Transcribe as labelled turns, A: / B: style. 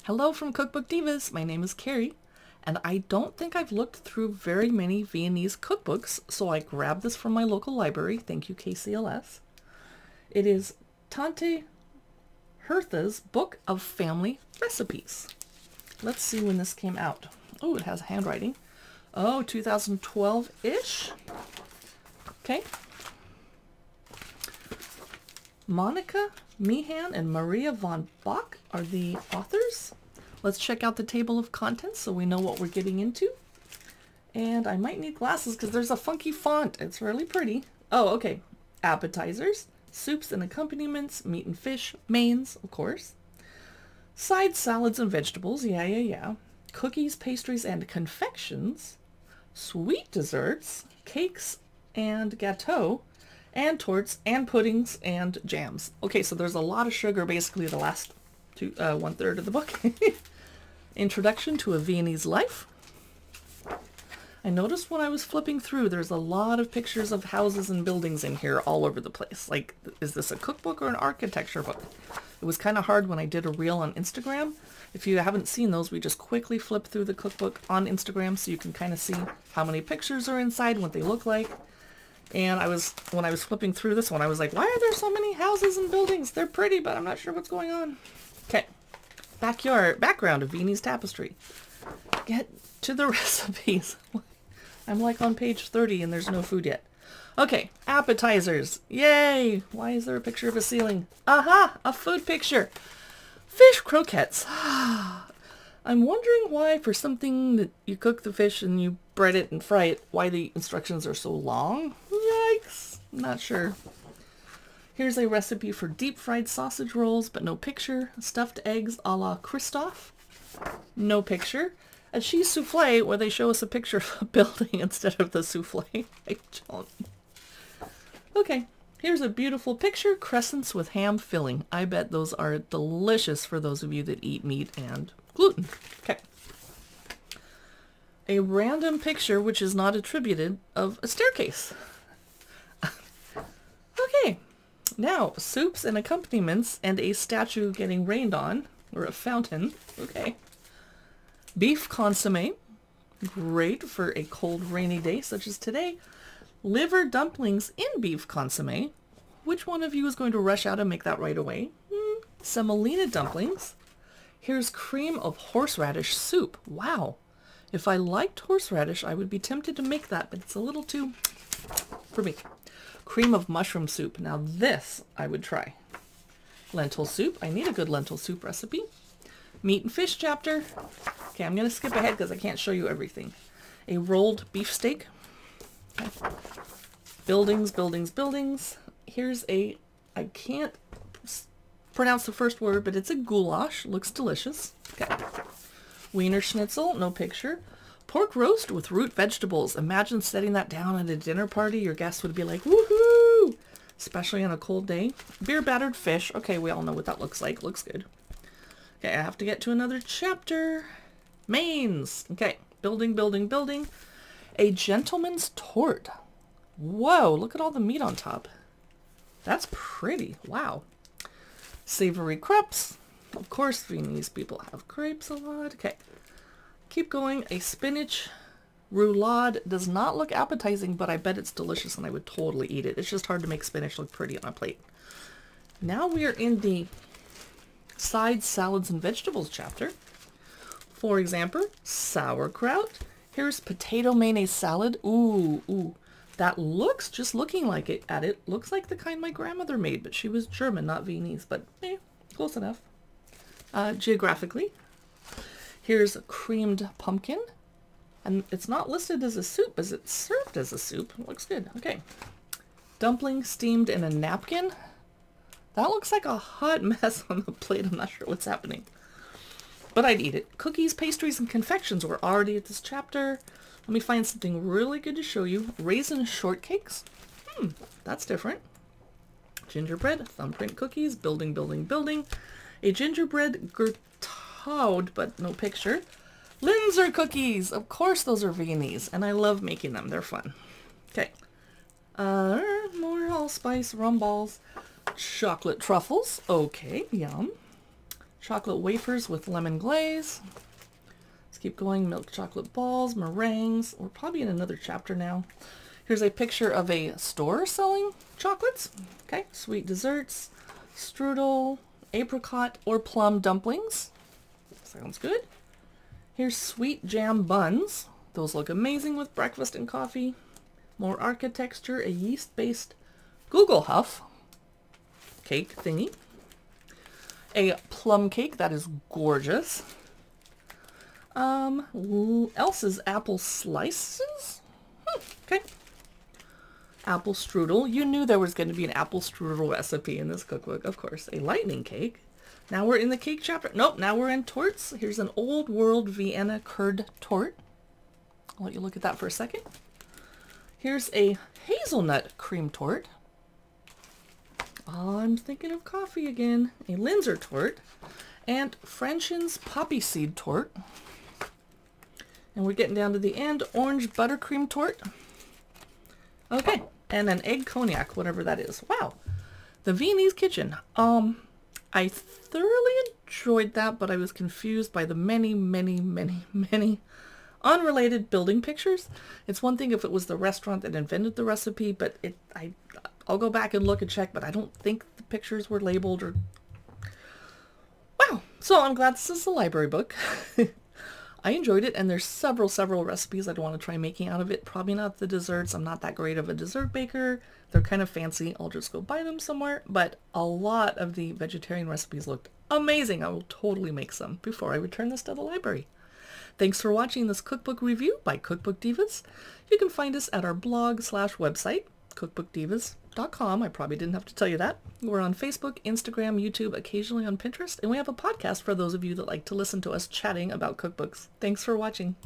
A: Hello from Cookbook Divas. My name is Carrie, and I don't think I've looked through very many Viennese cookbooks, so I grabbed this from my local library. Thank you, KCLS. It is Tante Hertha's Book of Family Recipes. Let's see when this came out. Oh, it has handwriting. Oh, 2012-ish. Okay. Monica Meehan and Maria von Bach are the authors. Let's check out the table of contents so we know what we're getting into. And I might need glasses because there's a funky font. It's really pretty. Oh, okay. Appetizers, soups and accompaniments, meat and fish, mains, of course. Side salads and vegetables, yeah. Cookies, pastries, and confections. Sweet desserts, cakes and gâteaux, and torts, and puddings, and jams. Okay, so there's a lot of sugar, basically the last one-third of the book. Introduction to a Viennese life. I noticed when I was flipping through, there's a lot of pictures of houses and buildings in here all over the place. Like, is this a cookbook or an architecture book? It was kind of hard when I did a reel on Instagram. If you haven't seen those, we just quickly flip through the cookbook on Instagram so you can kind of see how many pictures are inside, what they look like. And when I was flipping through this one, I was like, why are there so many houses and buildings? They're pretty, but I'm not sure what's going on. Okay. Background of Viennese tapestry. Get to the recipes. I'm like on page 30 and there's no food yet. Okay, appetizers. Yay! Why is there a picture of a ceiling? Aha! A food picture. Fish croquettes. I'm wondering why for something that you cook the fish and you bread it and fry it, why the instructions are so long. Yikes. Not sure. Here's a recipe for deep fried sausage rolls, but no picture. Stuffed eggs a la Christophe. No picture. A cheese souffle where they show us a picture of a building instead of the souffle. I don't. Okay. Here's a beautiful picture. Crescents with ham filling. I bet those are delicious for those of you that eat meat and gluten. Okay. A random picture, which is not attributed, of a staircase. Okay. Now, soups and accompaniments and a statue getting rained on, or a fountain. Okay. Beef consomme. Great for a cold, rainy day such as today. Liver dumplings in beef consomme. Which one of you is going to rush out and make that right away? Semolina dumplings. Here's cream of horseradish soup. Wow. If I liked horseradish, I would be tempted to make that, but it's a little too for me. Cream of mushroom soup. Now this I would try. Lentil soup. I need a good lentil soup recipe. Meat and fish chapter. Okay, I'm going to skip ahead because I can't show you everything. A rolled beefsteak. Okay. Buildings. Here's a, I can't pronounce the first word, but it's a goulash. Looks delicious. Okay. Wiener schnitzel, no picture. Pork roast with root vegetables. Imagine setting that down at a dinner party. Your guests would be like, woohoo! Especially on a cold day. Beer battered fish. Okay, we all know what that looks like. Looks good. Okay, I have to get to another chapter. Mains. Okay, building. A gentleman's tort. Whoa, look at all the meat on top. That's pretty. Wow. Savory crepes. Of course, Viennese people have crepes a lot. Okay. Keep going. A spinach roulade. Does not look appetizing, but I bet it's delicious and I would totally eat it. It's just hard to make spinach look pretty on a plate. Now we are in the side salads and vegetables chapter. For example, sauerkraut. Here's potato mayonnaise salad. Ooh. That looks, just looking like it at it, looks like the kind my grandmother made, but she was German, not Viennese, but close enough. Geographically. Here's a creamed pumpkin. And it's not listed as a soup, as it's served as a soup. It looks good. Okay. Dumpling steamed in a napkin. That looks like a hot mess on the plate. I'm not sure what's happening. But I'd eat it. Cookies, pastries, and confections were already at this chapter. Let me find something really good to show you. Raisin shortcakes. That's different. Gingerbread, thumbprint cookies, building. A gingerbread gertrude, but no picture. Linzer cookies. Of course those are Viennese, and I love making them. They're fun. Okay. More allspice rum balls. Chocolate truffles. Okay, yum. chocolate wafers with lemon glaze. Let's keep going. Milk chocolate balls, meringues. We're probably in another chapter now. Here's a picture of a store selling chocolates. Okay, sweet desserts, strudel, apricot or plum dumplings. Sounds good. Here's sweet jam buns. Those look amazing with breakfast and coffee. More architecture, a yeast-based Google Huff cake thingy. A plum cake that is gorgeous. Elsa's apple slices. Okay. Apple strudel. You knew there was going to be an apple strudel recipe in this cookbook, of course. A lightning cake. Now we're in the cake chapter. Nope, now we're in torts. Here's an old world Vienna curd tort. I'll let you look at that for a second. Here's a hazelnut cream tort. I'm thinking of coffee again. A Linzer tort. And Frenchens poppy seed tort. And we're getting down to the end. Orange buttercream tort. Okay. And an egg cognac, whatever that is. Wow. The Viennese Kitchen. I thoroughly enjoyed that, but I was confused by the many unrelated building pictures. It's one thing if it was the restaurant that invented the recipe, but I'll go back and look and check, but I don't think the pictures were labeled or... Wow. So I'm glad this is a library book. I enjoyed it, and there's several recipes I'd want to try making out of it. Probably not the desserts. I'm not that great of a dessert baker. They're kind of fancy. I'll just go buy them somewhere. But a lot of the vegetarian recipes looked amazing. I will totally make some before I return this to the library. Thanks for watching this cookbook review by Cookbook Divas. You can find us at our blog/website, cookbookdivas.com. I probably didn't have to tell you that. We're on Facebook, Instagram, YouTube, occasionally on Pinterest, and we have a podcast for those of you that like to listen to us chatting about cookbooks. Thanks for watching.